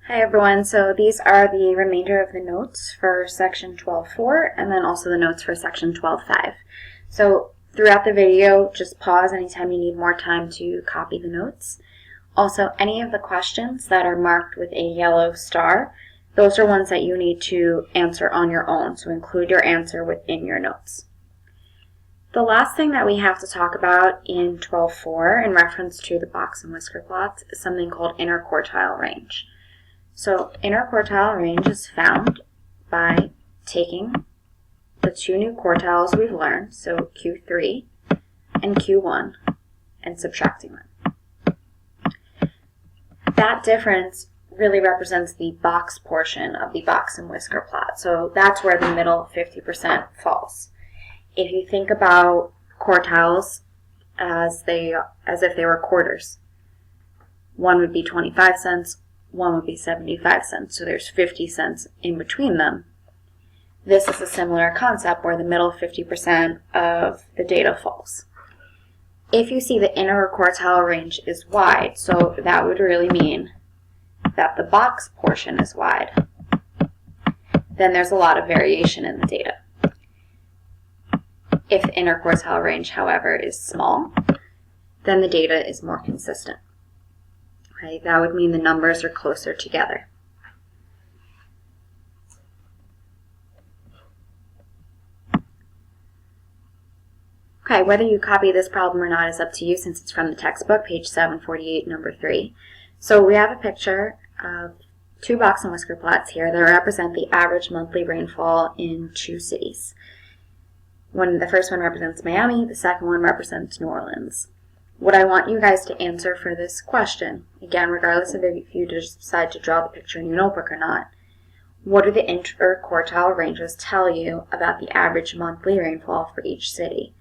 Hi everyone, so these are the remainder of the notes for section 12.4 and then also the notes for section 12.5. So throughout the video, just pause anytime you need more time to copy the notes. Also, any of the questions that are marked with a yellow star, those are ones that you need to answer on your own, so include your answer within your notes. The last thing that we have to talk about in 12.4 in reference to the box and whisker plots is something called interquartile range. So interquartile range is found by taking the two new quartiles we've learned, so Q3 and Q1, and subtracting them. That difference really represents the box portion of the box and whisker plot, so that's where the middle 50% falls. If you think about quartiles as if they were quarters, one would be 25 cents, one would be 75 cents, so there's 50 cents in between them. This is a similar concept where the middle 50% of the data falls. If you see the interquartile range is wide, so that would really mean that the box portion is wide, then there's a lot of variation in the data. If the interquartile range, however, is small, then the data is more consistent. Okay, that would mean the numbers are closer together. Okay, whether you copy this problem or not is up to you since it's from the textbook, page 748, number 3. So we have a picture of two box and whisker plots here that represent the average monthly rainfall in two cities. The first one represents Miami, the second one represents New Orleans. What I want you guys to answer for this question, again, regardless of if you decide to draw the picture in your notebook or not, what do the interquartile ranges tell you about the average monthly rainfall for each city?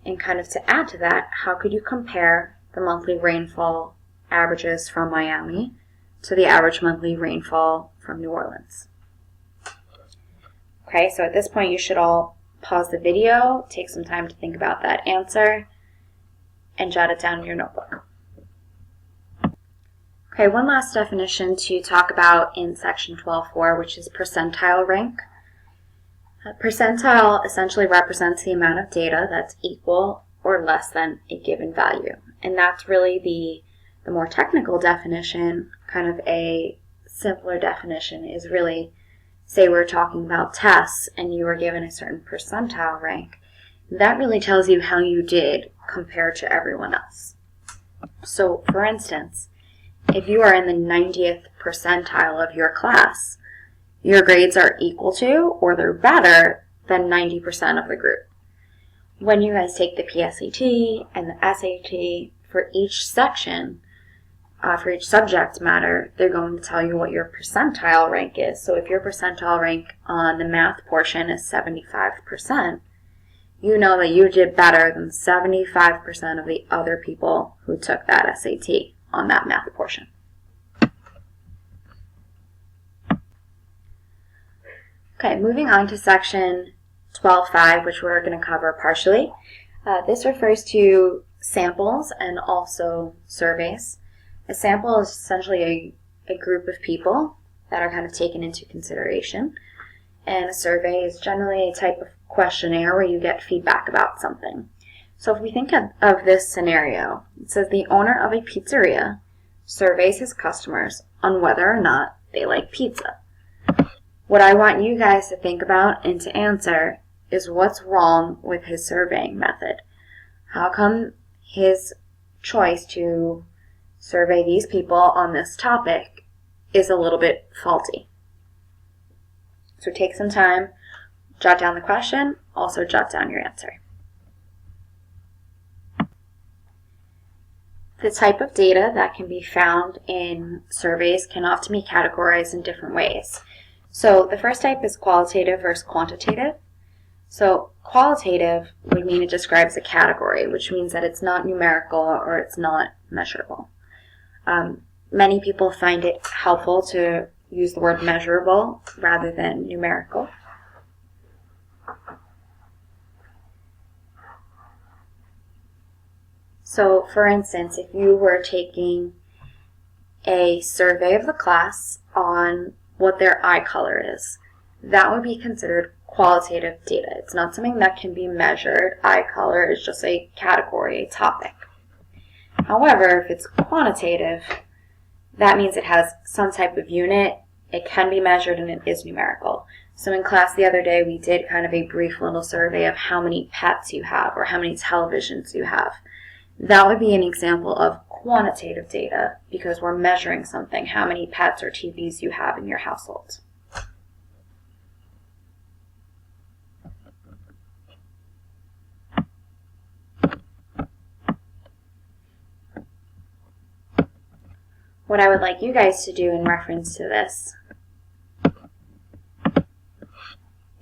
And kind of to add to that, how could you compare the monthly rainfall averages from Miami to the average monthly rainfall from New Orleans? Okay, so at this point you should all pause the video, take some time to think about that answer, and jot it down in your notebook. Okay, one last definition to talk about in section 12.4, which is percentile rank. Percentile essentially represents the amount of data that's equal or less than a given value. And that's really the more technical definition. Kind of a simpler definition is really, say we're talking about tests and you were given a certain percentile rank. That really tells you how you did compared to everyone else. So, for instance, if you are in the 90th percentile of your class, your grades are equal to or they're better than 90% of the group. When you guys take the PSAT and the SAT, for each section, for each subject matter, they're going to tell you what your percentile rank is. So if your percentile rank on the math portion is 75%, you know that you did better than 75% of the other people who took that SAT on that math portion. Okay, moving on to section 12.5, which we're going to cover partially. This refers to samples and also surveys. A sample is essentially a group of people that are kind of taken into consideration. And a survey is generally a type of questionnaire where you get feedback about something. So if we think of this scenario, it says the owner of a pizzeria surveys his customers on whether or not they like pizza. What I want you guys to think about and to answer is what's wrong with his surveying method. How come his choice to survey these people on this topic is a little bit faulty? So take some time, jot down the question, also jot down your answer. The type of data that can be found in surveys can often be categorized in different ways. So the first type is qualitative versus quantitative. So qualitative would mean it describes a category, which means that it's not numerical or it's not measurable. Many people find it helpful to use the word measurable rather than numerical. So, for instance, if you were taking a survey of the class on what their eye color is. That would be considered qualitative data. It's not something that can be measured. Eye color is just a category, a topic. However, if it's quantitative, that means it has some type of unit, it can be measured, and it is numerical. So in class the other day, we did kind of a brief little survey of how many pets you have or how many televisions you have. That would be an example of quantitative data because we're measuring something, how many pets or TVs you have in your household. What I would like you guys to do in reference to this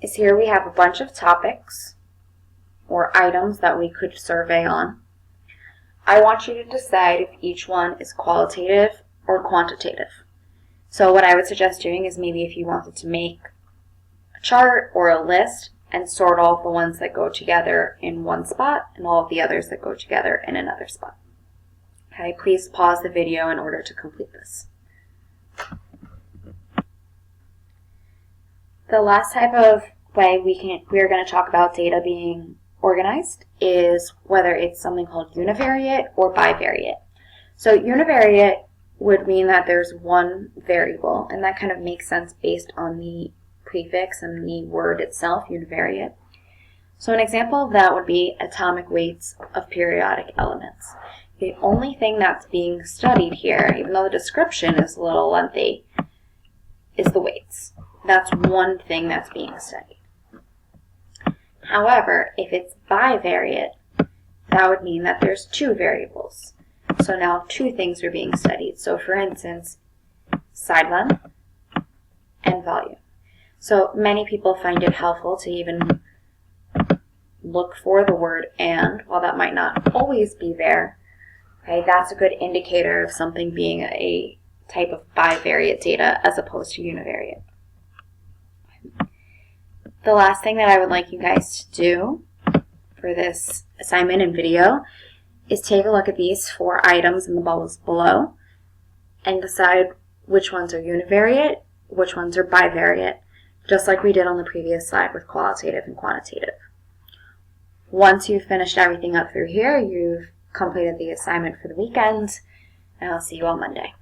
is here we have a bunch of topics or items that we could survey on. I want you to decide if each one is qualitative or quantitative. So what I would suggest doing is maybe if you wanted to make a chart or a list and sort all of the ones that go together in one spot and all of the others that go together in another spot. Okay, please pause the video in order to complete this. The last type of way we're going to talk about data being organized is whether it's something called univariate or bivariate. So univariate would mean that there's one variable, and that kind of makes sense based on the prefix and the word itself, univariate. So an example of that would be atomic weights of periodic elements. The only thing that's being studied here, even though the description is a little lengthy, is the weights. That's one thing that's being studied. However, if it's bivariate, that would mean that there's two variables. So now two things are being studied. So for instance, side length and volume. So many people find it helpful to even look for the word and, while that might not always be there. Okay, that's a good indicator of something being a type of bivariate data as opposed to univariate. The last thing that I would like you guys to do for this assignment and video is take a look at these 4 items in the bubbles below and decide which ones are univariate, which ones are bivariate, just like we did on the previous slide with qualitative and quantitative. Once you've finished everything up through here, you've completed the assignment for the weekend, and I'll see you on Monday.